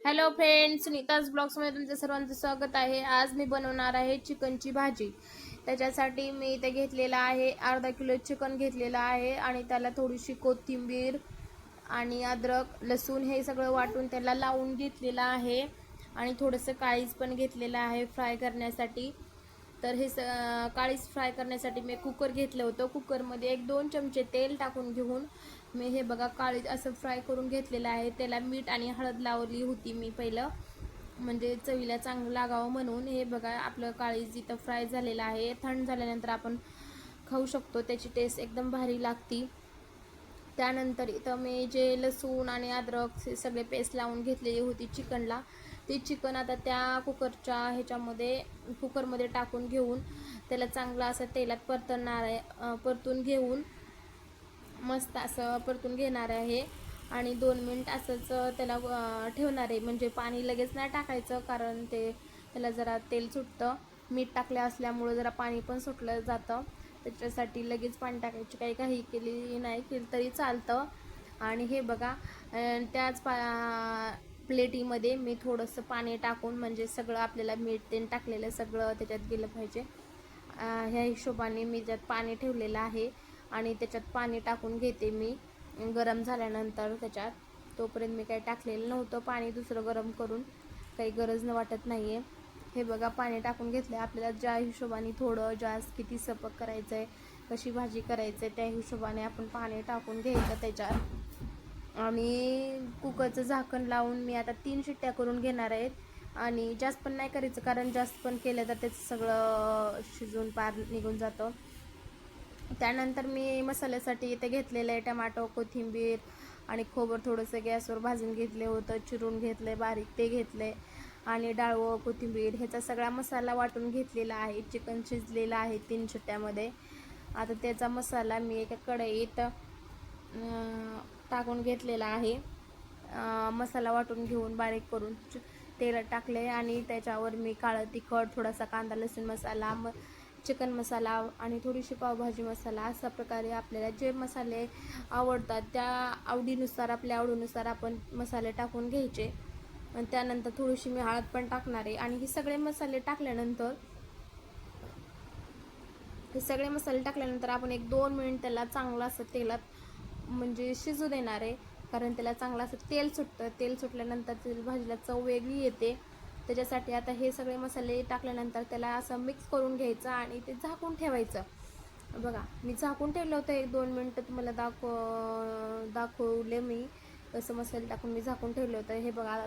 Hello friends, Sunita's ब्लॉग्समध्ये तुमचं सर्वांचं स्वागत आहे. आज मी बनवणार आहे चिकनची भाजी. त्याच्यासाठी मी इथे घेतलेला आहे अर्धा किलो चिकन घेतलेला आहे आणि त्याला थोडीशी कोथिंबीर आणि अद्रक लसूण हे सगळं वाटून त्याला लावून घेतलेलं आहे आणि थोडंसं काळीज पण घेतलेलं आहे फ्राय करण्यासाठी. तर हे काळीज फ्राय करण्यासाठी मी कुकर घेतलं होतं. कुकरमध्ये 1-2 चमचे तेल टाकून घेऊन मी हे बघा काळीज असं फ्राय करून घेतलेलं आहे. त्याला मीठ आणि हळद लावली होती मी पहिलं, म्हणजे चवीला चांगलं लागावं म्हणून. हे बघा आपलं काळीज इथं फ्राय झालेलं आहे. थंड झाल्यानंतर आपण खाऊ शकतो, त्याची टेस्ट एकदम भारी लागती. त्यानंतर इथं मी जे लसूण आणि अद्रक हे सगळे पेस्ट लावून घेतलेली होती चिकनला, ते चिकन आता त्या कुकरमध्ये टाकून घेऊन त्याला चांगलं असं तेलात परतून घेऊन मस्त असं परतून घेणार आहे आणि 2 मिनिट असंच त्याला ठेवणार आहे. म्हणजे पाणी लगेच नाही टाकायचं, कारण त्याला जरा तेल सुटतं. मीठ टाकले असल्यामुळं जरा पाणी पण सुटलं जातं, त्याच्यासाठी लगेच पाणी टाकायची काही केली नाही केली तरी चालतं. आणि हे बघा त्याच प्लेटीमध्ये मी थोडंसं पाणी टाकून, म्हणजे सगळं आपल्याला मीठ तेल टाकलेलं सगळं त्याच्यात गेलं पाहिजे, ह्या हिशोबाने मी त्यात पाणी ठेवलेलं आहे आणि त्याच्यात पाणी टाकून घेते मी गरम झाल्यानंतर. त्याच्यात तोपर्यंत मी काही टाकलेलं नव्हतं पाणी दुसरं गरम करून, काही गरज वाटत नाही आहे. हे बघा पाणी टाकून घेतलं. आपल्याला ज्या हिशोबाने थोडं जास्त किती सपक करायचं आहे, कशी भाजी करायचं आहे, त्या हिशोबाने आपण पाणी टाकून घ्यायचं त्याच्यात. आणि कुकरचं झाकण लावून मी आता 3 शिट्ट्या करून घेणार आहेत. आणि जास्त पण नाही करायचं, कारण जास्त पण केलं तर त्याचं सगळं शिजून पार निघून जातं. त्यानंतर मी मसाल्यासाठी इथे घेतलेलं आहे टमाटो, कोथिंबीर आणि खोबरं थोडंसं गॅसवर भाजून घेतले होतं, चिरून घेतले बारीक, ते घेतले. आणि डाळवं, कोथिंबीर ह्याचा सगळा मसाला वाटून घेतलेला आहे. चिकन शिजलेलं आहे 3 शिट्ट्यामध्ये. आता त्याचा मसाला मी एका कढईत टाकून घेतलेला आहे. मसाला वाटून घेऊन बारीक करून तेल टाकले आणि त्याच्यावर मी काळं तिखट, थोडासा कांदा लसूण मसाला, चिकन मसाला आणि थोडीशी पावभाजी मसाला, अशा प्रकारे आपल्याला जे मसाले आवडतात त्या आपल्या आवडीनुसार आपण मसाले टाकून घ्यायचे. आणि त्यानंतर थोडीशी मी हळद पण टाकणार आहे. आणि हे सगळे मसाले टाकल्यानंतर आपण 1-2 मिनिट त्याला चांगलं असं तेलात म्हणजे शिजू देणार आहे, कारण त्याला चांगलं असं तेल सुटतं. तेल सुटल्यानंतर भाजीला चव वेगळी येते. त्याच्यासाठी आता हे सगळे मसाले टाकल्यानंतर त्याला असं मिक्स करून घ्यायचं आणि ते झाकून ठेवायचं. बघा मी झाकून ठेवलं होतं 1-2 मिनटं, तुम्हाला दाखवले मी कसं मसाले टाकून मी झाकून ठेवलं होतं. हे बघा